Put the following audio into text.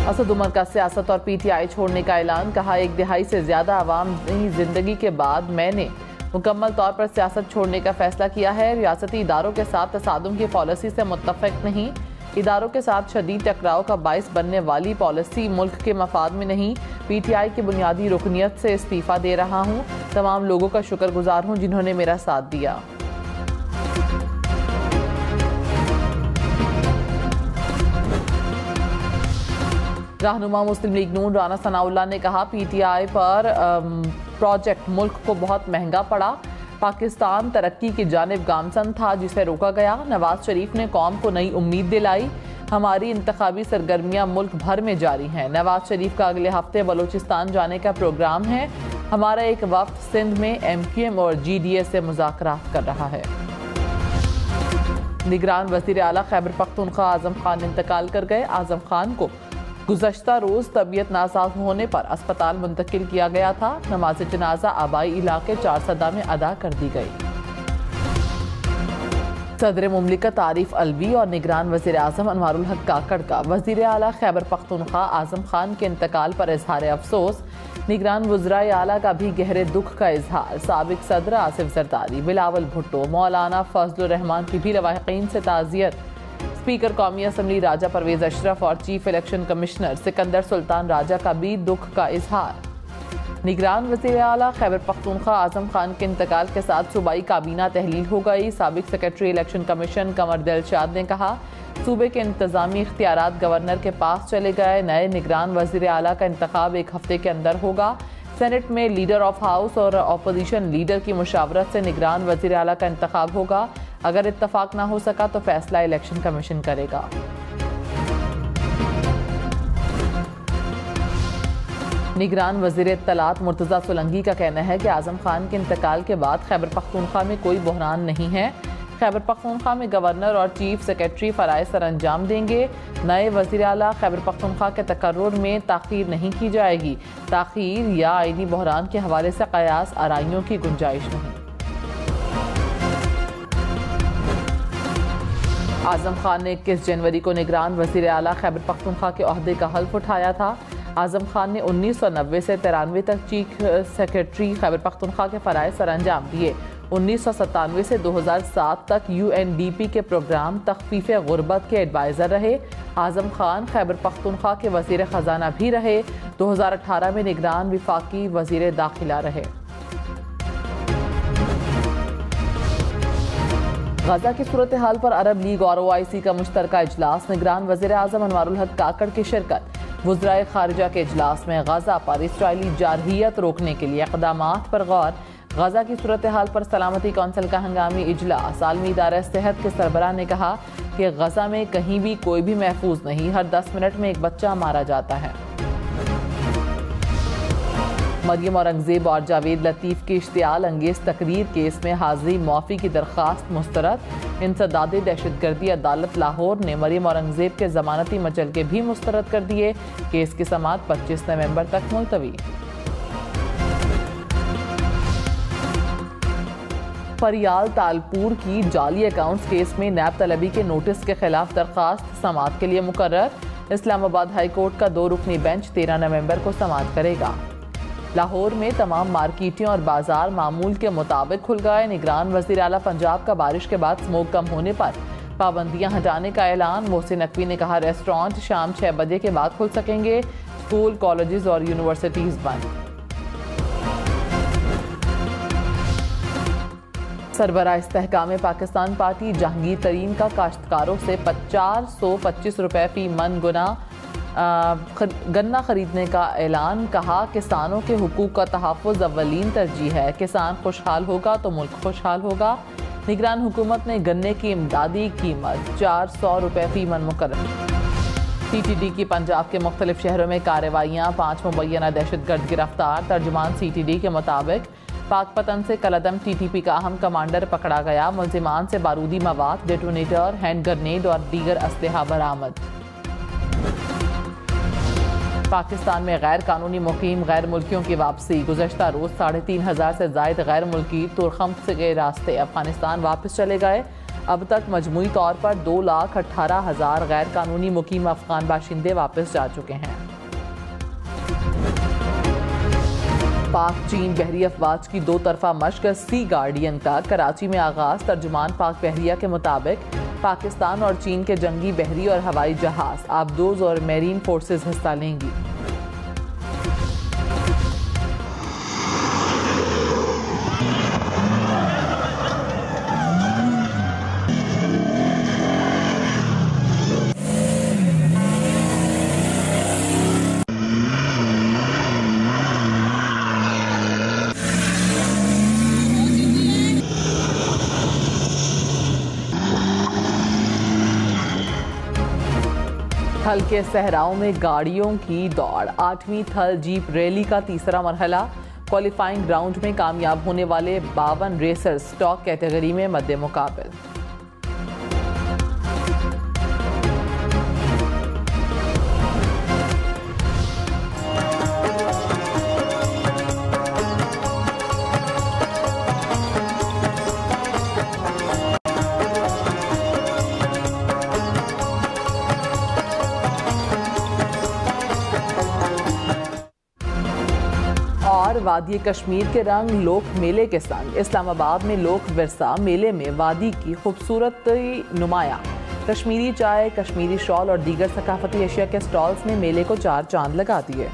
असद उमर का सियासत और पीटीआई छोड़ने का ऐलान। कहा, एक दिहाई से ज्यादा अवामी जिंदगी के बाद मैंने मुकम्मल तौर पर सियासत छोड़ने का फैसला किया है। रियासती इदारों के साथ तसादुम की पॉलिसी से मुत्तफिक नहीं। इदारों के साथ शदीद टकराव का बाइस बनने वाली पॉलिसी मुल्क के मफाद में नहीं। पीटीआई की बुनियादी रुकनियत से इस्तीफा दे रहा हूँ। तमाम लोगों का शुक्रगुजार हूँ जिन्होंने मेरा साथ दिया। रहनुमा मुस्लिम लीग नून राना सनाउल्लाह ने कहा, पीटीआई पर प्रोजेक्ट मुल्क को बहुत महंगा पड़ा। पाकिस्तान तरक्की की जानिब गामसन था जिसे रोका गया। नवाज शरीफ ने कौम को नई उम्मीद दिलाई। हमारी इंतखाबी सरगर्मियां मुल्क भर में जारी हैं। नवाज शरीफ का अगले हफ्ते बलूचिस्तान जाने का प्रोग्राम है। हमारा एक वफ्द सिंध में MQM और GDA से मुज़ाकरात कर रहा है। निगरान वज़ीर आला खैबर पख्तूनख्वा आज़म खान इंतकाल कर गए। आज़म खान को गुज़श्ता रोज़ तबीयत नासाज होने पर अस्पताल मुंतकिल किया गया था। नमाज जनाजा आबाई इलाके 4 सदा में अदा कर दी गई। सदर मुमलिकत आरिफ अलवी और निगरान वज़ीर आज़म अनवारुल हक काकड़ का वज़ीर आला खैबर पख्तूनख्वा आज़म खान के इंतकाल पर इजहार अफसोस। निगरान वज़राए आला का भी गहरे दुख का इजहार। साबिक सदर आसिफ जरदारी, बिलावल भुट्टो, मौलाना फजलुर रहमान की भी लवाहिकीन से ताज़ियत। स्पीकर कौमी असम्बली राजा परवेज अशरफ और chief election commissioner Sikandar Sultan Raja का भी दुख का इजहार। निगरान वज़ीर आला खैबर पख्तूनख्वा आज़म खान के इंतकाल के साथ सूबाई काबीना तहलील हो गई। साबिक सेक्रेटरी इलेक्शन कमीशन कमर दिलशाद ने कहा, सूबे के इंतजामी इख्तियारात गवर्नर के पास चले गए। नए निगरान वज़ीर आला का इंतखाब 1 हफ्ते के अंदर होगा। सेनेट में लीडर ऑफ हाउस और अपोजिशन लीडर की मुशावरत से निगरान वज़ीर आला का इंतखाब होगा। अगर इत्तफाक ना हो सका तो फैसला इलेक्शन कमीशन करेगा। निगरान वज़ीर इत्तलात मुर्तज़ा सोलंकी का कहना है कि आज़म खान के इंतकाल के बाद खैबर पख्तूनख्वा में कोई बहरान नहीं है। खैबर पख्तूनख्वा में गवर्नर और चीफ सेक्रेटरी फ़राइज़ सर अंजाम देंगे। नए वज़ीर आला खैबर पख्तूनख्वा के तकर्रुर में ताख़ीर नहीं की जाएगी। ताख़ीर या आईनी बहरान के हवाले से क़यास आराइयों की गुंजाइश नहीं। आज़म खान ने 21 जनवरी को निगरान वज़ीर आला खैबर पख्तूनख्वा के ओहदे का हल्फ उठाया था। आज़म खान ने 1990 से 93 तक चीफ सेक्रेटरी खैबर पख्तूनख्वा के फ़राइज़ सर अंजाम दिए। 1997 से 2007 तक UNDP के प्रोग्राम तख़फ़ीफ़ गुर्बत के एडवाइज़र रहे। आज़म खान खैबर पख्तूनख्वा के वज़ीर ख़जाना भी रहे। 2018 में निगरान विफाकी वज़ीर दाखिला रहे। गजा की सूरत हाल पर अरब लीग और OIC का मुश्तरका इजलास। निगरान वज़ीर आज़म अनवारुल हक काकड़ की शिरकत। वज़राए खारिजा के इजलास में गजा पर इसराइली जारहियत रोकने के लिए इक़दामात पर गौर। गजा की सूरत हाल पर सलामती कौंसिल का हंगामी इजलास। आलमी इदारा सेहत के सरबराह ने कहा कि गजा में कहीं भी कोई भी महफूज नहीं। हर 10 मिनट में एक बच्चा मारा जाता है। मरियम औरंगजेब और जावेद लतीफ़ की इश्तियाल अंगेज़ तकरीर केस में हाज़िरी मुआफ़ी की दरख्वास्त मुस्तरद। इंसदाद दहशतगर्दी अदालत लाहौर ने मरियम औरंगजेब के ज़मानती मचलके भी मुस्तरद कर दिए। केस की समाअत 25 नवंबर तक मुलतवी। फरियाल तालपुर की जाली अकाउंट्स केस में नैब तलबी के नोटिस के खिलाफ दरख्वास्त समाअत के लिए मुकर्रर। इस्लामाबाद हाई कोर्ट का 2 रुकनी बेंच 13 नवंबर को समाअत करेगा। लाहौर में तमाम मार्केटें और बाजार मामूल के मुताबिक खुल गए। निगरान वज़ीर आला पंजाब का बारिश के बाद स्मोक कम होने पर पाबंदियां हटाने का ऐलान। मोहसिन नकवी ने कहा, रेस्टोरेंट शाम 6 बजे के बाद खुल सकेंगे। स्कूल, कॉलेजेस और यूनिवर्सिटीज बंद। सरबराह इस्तेहकाम पाकिस्तान पार्टी जहांगीर तरीन का काश्तकारों से 425 रुपये फी मन गुना गन्ना खरीदने का ऐलान। कहा, किसानों के हुकूक का तहफ़्फ़ुज़ अव्वलीन तरजीह है। किसान खुशहाल होगा तो मुल्क खुशहाल होगा। निगरान हुकूमत ने गन्ने की इमदादी कीमत 400 रुपये फी मन मुकर्रर। CTD की पंजाब के मुख्तलिफ शहरों में कार्रवाइयाँ। 5 मुबैना दहशतगर्द गिरफ्तार। तर्जुमान CTD के मुताबिक पाकपतन से कलदम TTP का अहम कमांडर पकड़ा गया। मुल्जिमान से बारूदी मवाद, डेटोनेटर, हैंड ग्रेनेड और दीगर असलहा बरामद। पाकिस्तान में गैर कानूनी मुकीम गैर मुल्कियों की वापसी। गुज़श्ता रोज़ 3500 से ज़ायद गैर मुल्की तुरखम के रास्ते अफगानिस्तान वापस चले गए। अब तक मजमूई तौर पर 2,18,000 गैर कानूनी मुकीम अफगान बाशिंदे वापस जा चुके हैं। पाक चीन बहरी अफवाज की 2 तरफा मशक सी गार्डियन का कराची में आगाज। तर्जुमान पाक बहरिया के मुताबिक पाकिस्तान और चीन के जंगी बहरी और हवाई जहाज आबदोज और मेरीन फोर्सेस हिस्सा लेंगी। हल्के सहराओं में गाड़ियों की दौड़। 8वीं थल जीप रैली का तीसरा मरहला। क्वालिफाइंग राउंड में कामयाब होने वाले 52 रेसर्स स्टॉक कैटेगरी में मद्दे मुकाबिल। और वादी कश्मीर के रंग लोक मेले के संग इस्लामाबाद में लोक विरसा मेले में वादी की खूबसूरत नुमाया। कश्मीरी चाय, कश्मीरी शॉल और दीगर सकाफती अशिया के स्टॉल्स ने मेले को 4 चांद लगा दिए।